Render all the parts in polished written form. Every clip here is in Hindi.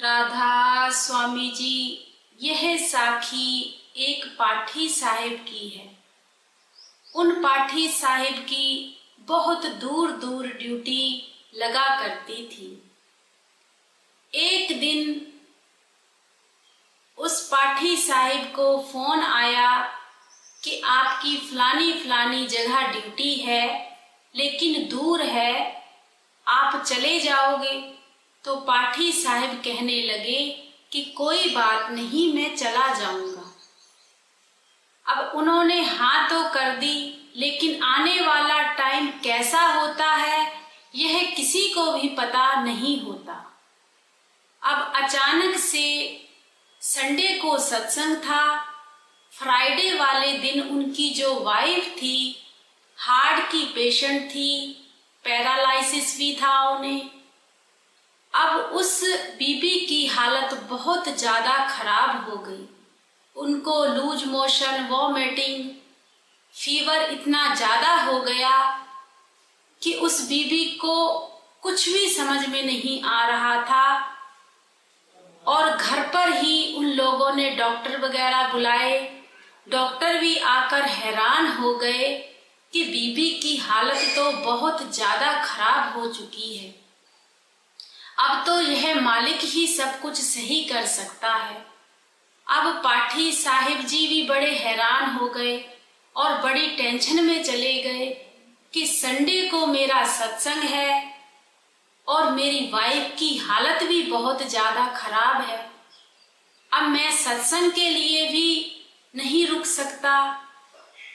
राधा स्वामी जी, यह साखी एक पाठी साहिब की है। उन पाठी साहिब की बहुत दूर दूर ड्यूटी लगा करती थी। एक दिन उस पाठी साहिब को फोन आया कि आपकी फलानी फलानी जगह ड्यूटी है, लेकिन दूर है, आप चले जाओगे? तो पाठी साहिब कहने लगे कि कोई बात नहीं, मैं चला जाऊंगा। अब उन्होंने हाँ तो कर दी, लेकिन आने वाला टाइम कैसा होता है यह किसी को भी पता नहीं होता। अब अचानक से संडे को सत्संग था। फ्राइडे वाले दिन उनकी जो वाइफ थी, हार्ट की पेशेंट थी, पैरालिसिस भी था उन्हें। अब उस बीबी की हालत बहुत ज्यादा खराब हो गई। उनको लूज मोशन, वॉमिटिंग, फीवर इतना ज्यादा हो गया कि उस बीबी को कुछ भी समझ में नहीं आ रहा था। और घर पर ही उन लोगों ने डॉक्टर वगैरह बुलाए। डॉक्टर भी आकर हैरान हो गए कि बीबी की हालत तो बहुत ज्यादा खराब हो चुकी है। अब तो यह मालिक ही सब कुछ सही कर सकता है। अब पाठी साहिब जी भी बड़े हैरान हो गए और बड़ी टेंशन में चले गए कि संडे को मेरा सत्संग है और मेरी वाइफ की हालत भी बहुत ज्यादा खराब है। अब मैं सत्संग के लिए भी नहीं रुक सकता।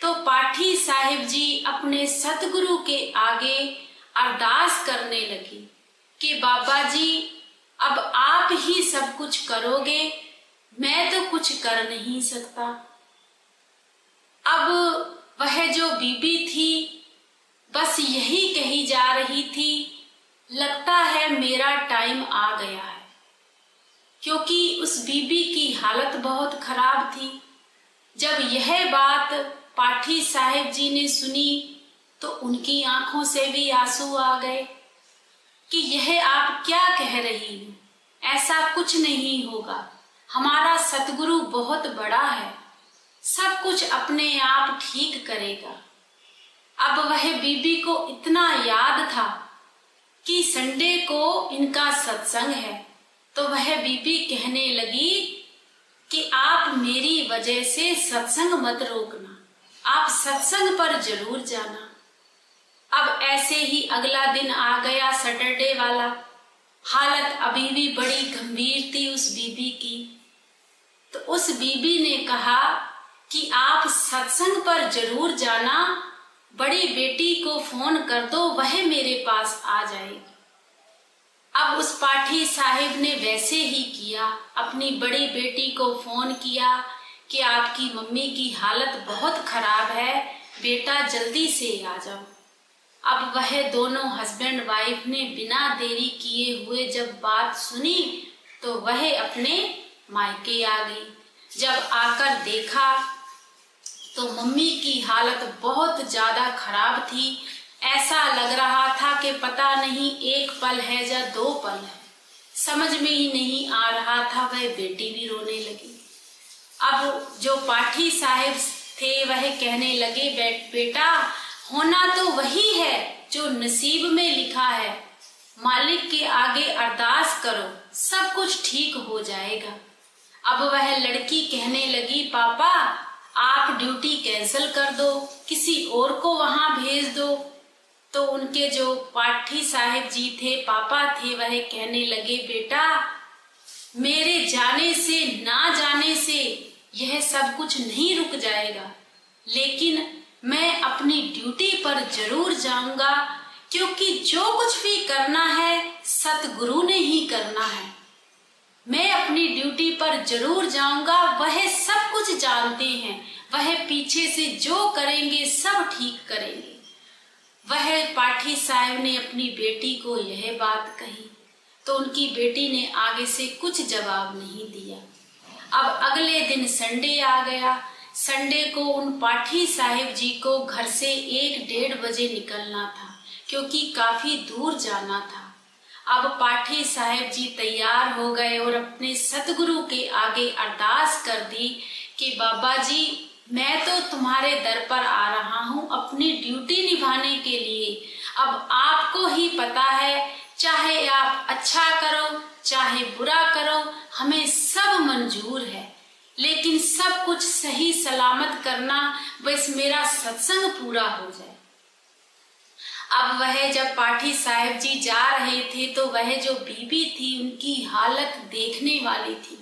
तो पाठी साहिब जी अपने सतगुरु के आगे अरदास करने लगी कि बाबा जी, अब आप ही सब कुछ करोगे, मैं तो कुछ कर नहीं सकता। अब वह जो बीबी थी बस यही कही जा रही थी, लगता है मेरा टाइम आ गया है, क्योंकि उस बीबी की हालत बहुत खराब थी। जब यह बात पाठी साहिब जी ने सुनी तो उनकी आंखों से भी आंसू आ गए कि यह आप क्या कह रही हो, ऐसा कुछ नहीं होगा, हमारा सतगुरु बहुत बड़ा है, सब कुछ अपने आप ठीक करेगा। अब वह बीबी को इतना याद था कि संडे को इनका सत्संग है, तो वह बीबी कहने लगी कि आप मेरी वजह से सत्संग मत रोकना, आप सत्संग पर जरूर जाना। अब ऐसे ही अगला दिन आ गया, सैटरडे वाला। हालत अभी भी बड़ी गंभीर थी उस बीबी की। तो उस बीबी ने कहा कि आप सत्संग पर जरूर जाना, बड़ी बेटी को फोन कर दो, वह मेरे पास आ जाएगी। अब उस पाठी साहिब ने वैसे ही किया, अपनी बड़ी बेटी को फोन किया कि आपकी मम्मी की हालत बहुत खराब है, बेटा जल्दी से आ जाओ। अब वह दोनों हस्बैंड वाइफ ने बिना देरी किए हुए जब बात सुनी तो वह अपने मायके आ गई। जब आकर देखा तो मम्मी की हालत बहुत ज्यादा खराब थी। ऐसा लग रहा था कि पता नहीं एक पल है या दो पल है, समझ में ही नहीं आ रहा था। वह बेटी भी रोने लगी। अब जो पाठी साहिब थे वह कहने लगे, बेटा होना तो वही है जो नसीब में लिखा है, मालिक के आगे अरदास करो, सब कुछ ठीक हो जाएगा। अब वह लड़की कहने लगी, पापा आप ड्यूटी कैंसिल कर दो, किसी और को वहां भेज दो। तो उनके जो पाठी साहिब जी थे, पापा थे, वह कहने लगे, बेटा मेरे जाने से ना जाने से यह सब कुछ नहीं रुक जाएगा, लेकिन मैं अपनी ड्यूटी पर जरूर जाऊंगा, क्योंकि जो कुछ भी करना है सतगुरु ने ही करना है। मैं अपनी ड्यूटी पर जरूर जाऊंगा, वह सब कुछ जानते हैं, वह पीछे से जो करेंगे सब ठीक करेंगे। वह पाठी साहिब ने अपनी बेटी को यह बात कही तो उनकी बेटी ने आगे से कुछ जवाब नहीं दिया। अब अगले दिन संडे आ गया। संडे को उन पाठी साहिब जी को घर से 1-1:30 बजे निकलना था, क्योंकि काफी दूर जाना था। अब पाठी साहब जी तैयार हो गए और अपने सतगुरु के आगे अरदास कर दी कि बाबा जी, मैं तो तुम्हारे दर पर आ रहा हूँ अपनी ड्यूटी निभाने के लिए। अब आपको ही पता है, चाहे आप अच्छा करो चाहे बुरा करो, हमें सब मंजूर है, लेकिन सब कुछ सही सलामत करना, बस मेरा सत्संग पूरा हो जाए। अब वह जब पाठी साहब जी जा रहे थे तो वह जो बीबी थी उनकी हालत देखने वाली थी,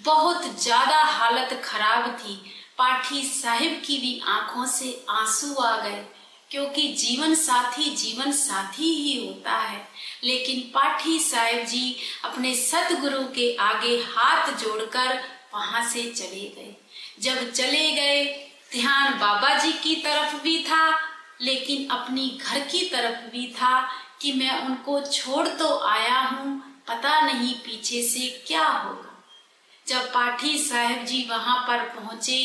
बहुत ज्यादा हालत खराब थी। पाठी साहब की भी आंखों से आंसू आ गए, क्योंकि जीवन साथी ही होता है। लेकिन पाठी साहब जी अपने सतगुरु के आगे हाथ जोड़कर वहां से चले गए। जब चले गए, ध्यान बाबा जी की तरफ भी था, लेकिन अपनी घर की तरफ भी था कि मैं उनको छोड़ तो आया हूँ, पता नहीं पीछे से क्या होगा। जब पाठी साहब जी वहां पर पहुंचे,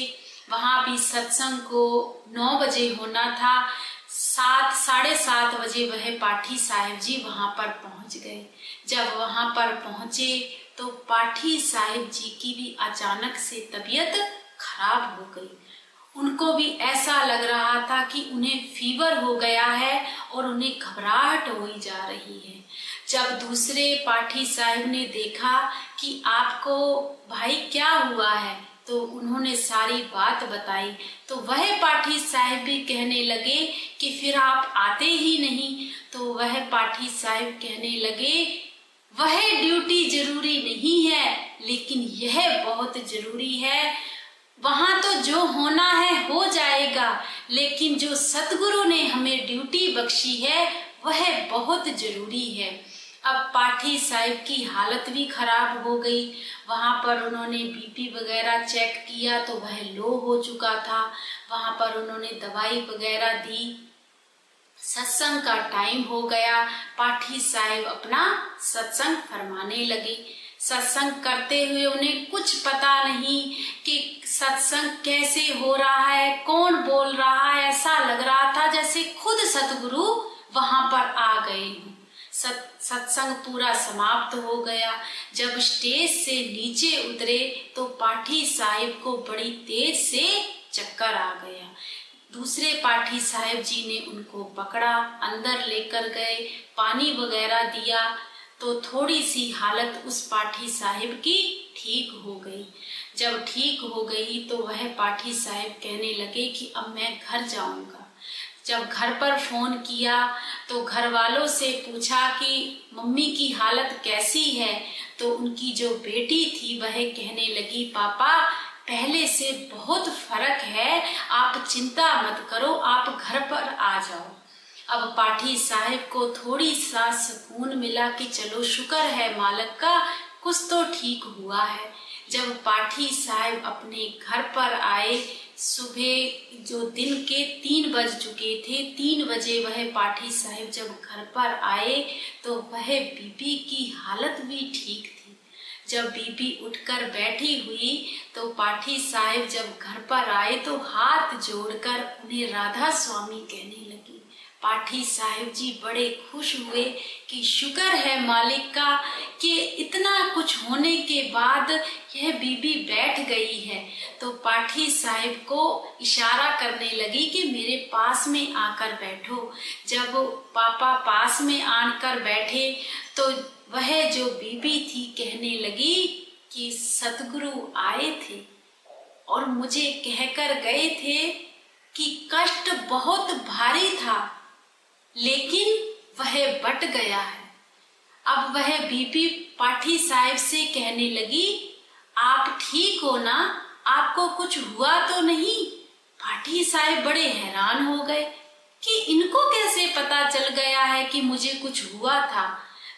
वहां भी सत्संग को 9 बजे होना था, 7-7:30 बजे वह पाठी साहब जी वहां पर पहुंच गए। जब वहां पर पहुंचे तो पाठी साहब जी की भी अचानक से तबीयत खराब हो गई। उनको भी ऐसा लग रहा था कि उन्हें फीवर हो गया है और उन्हें घबराहट हुई जा रही है। जब दूसरे पाठी साहब ने देखा कि आपको भाई क्या हुआ है, तो उन्होंने सारी बात बताई। तो वह पाठी साहब भी कहने लगे कि फिर आप आते ही नहीं। तो वह पाठी साहब कहने लगे, वह ड्यूटी जरूरी नहीं है, लेकिन यह बहुत जरूरी है। वहां तो जो होना है हो जाएगा, लेकिन जो सतगुरु ने हमें ड्यूटी बख्शी है वह बहुत जरूरी है। अब पाठी साहब की हालत भी खराब हो गई। वहां पर उन्होंने बीपी वगैरह चेक किया तो वह लो हो चुका था। वहां पर उन्होंने दवाई वगैरह दी। सत्संग का टाइम हो गया। पाठी साहब अपना सत्संग फरमाने लगे। सत्संग करते हुए उन्हें कुछ पता नहीं कि सत्संग कैसे हो रहा है, कौन बोल रहा है। ऐसा लग रहा था जैसे खुद सतगुरु वहां पर आ गए हों। सत्संग पूरा समाप्त हो गया। जब स्टेज से नीचे उतरे तो पाठी साहब को बड़ी तेज से चक्कर आ गया। दूसरे पाठी साहब जी ने उनको पकड़ा, अंदर लेकर गए, पानी वगैरह दिया तो थोड़ी सी हालत उस पाठी साहब की ठीक हो गई। जब ठीक हो गई तो वह पाठी साहब कहने लगे कि अब मैं घर जाऊंगा। जब घर पर फोन किया तो घर वालों से पूछा कि मम्मी की हालत कैसी है, तो उनकी जो बेटी थी वह कहने लगी, पापा पहले से बहुत फर्क है, आप चिंता मत करो, आप घर पर आ जाओ। अब पाठी साहब को थोड़ी सा सुकून मिला कि चलो शुक्र है मालिक का, कुछ तो ठीक हुआ है। जब पाठी साहब अपने घर पर आए, सुबह जो दिन के 3 बज चुके थे, 3 बजे वह पाठी साहब जब घर पर आए तो वह बीबी की हालत भी ठीक थी। जब बीबी उठकर बैठी हुई तो पाठी साहब जब घर पर आए तो हाथ जोड़कर उन्हें राधा स्वामी कहने लगी। पाठी साहब जी बड़े खुश हुए कि शुक्र है मालिक का कि इतना कुछ होने के बाद यह बीबी बैठ गई है। तो पाठी साहब को इशारा करने लगी कि मेरे पास में आकर बैठो। जब पापा पास में आकर बैठे तो वह जो बीबी थी कहने लगी कि सतगुरु आए थे और मुझे कहकर गए थे कि कष्ट बहुत भारी था, लेकिन वह बट गया है। अब वह बीबी पाठी साहब से कहने लगी, आप ठीक हो ना, आपको कुछ हुआ तो नहीं? पाठी साहब बड़े हैरान हो गए कि इनको कैसे पता चल गया है कि मुझे कुछ हुआ था।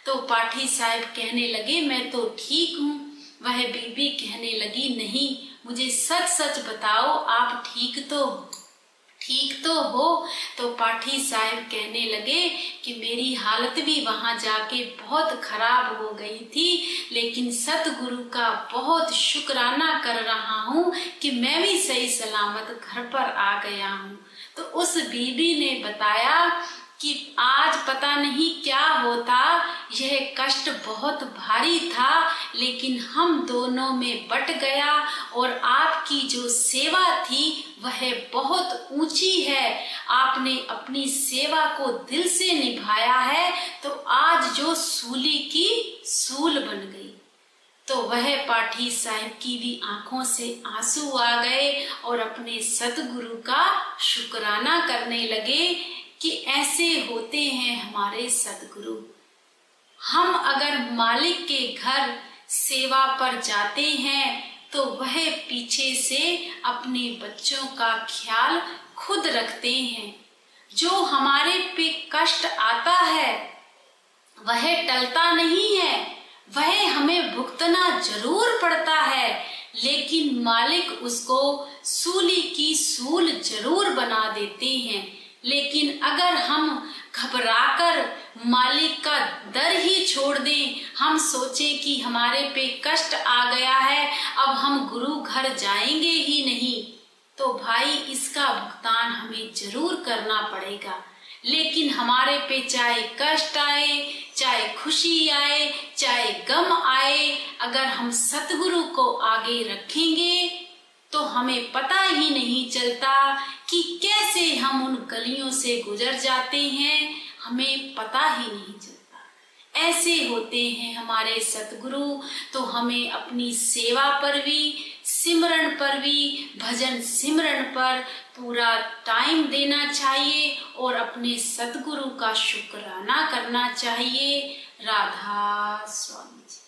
तो पाठी साहब कहने लगे, मैं तो ठीक हूँ। वह बीबी कहने लगी, नहीं, मुझे सच सच बताओ, आप ठीक तो हो? तो पाठी साहब कहने लगे कि मेरी हालत भी वहां जाके बहुत खराब हो गई थी, लेकिन सतगुरु का बहुत शुक्राना कर रहा हूँ कि मैं भी सही सलामत घर पर आ गया हूँ। तो उस बीबी ने बताया कि आज पता नहीं क्या होता, यह कष्ट बहुत भारी था, लेकिन हम दोनों में बट गया और आपकी जो सेवा थी वह बहुत ऊंची है। आपने अपनी सेवा को दिल से निभाया है, तो आज जो सूली की सूल बन गई। तो वह पाठी साहब की भी आंखों से आंसू आ गए और अपने सतगुरु का शुक्राना करने लगे कि ऐसे होते हैं हमारे सतगुरु। हम अगर मालिक के घर सेवा पर जाते हैं तो वह पीछे से अपने बच्चों का ख्याल खुद रखते हैं। जो हमारे पे कष्ट आता है वह टलता नहीं है, वह हमें भुगतना जरूर पड़ता है, लेकिन मालिक उसको सूली की सूल जरूर बना देते हैं। लेकिन अगर हम घबराकर मालिक का दर ही छोड़ दें, हम सोचें कि हमारे पे कष्ट आ गया है, अब हम गुरु घर जाएंगे ही नहीं, तो भाई इसका भुगतान हमें जरूर करना पड़ेगा। लेकिन हमारे पे चाहे कष्ट आए, चाहे खुशी आए, चाहे गम आए, अगर हम सतगुरु को आगे रखेंगे तो हमें पता ही नहीं चलता कि कैसे हम उन गलियों से गुजर जाते हैं, हमें पता ही नहीं चलता। ऐसे होते हैं हमारे सतगुरु। तो हमें अपनी सेवा पर भी, सिमरन पर भी, भजन सिमरन पर पूरा टाइम देना चाहिए और अपने सतगुरु का शुक्राना करना चाहिए। राधा स्वामी जी।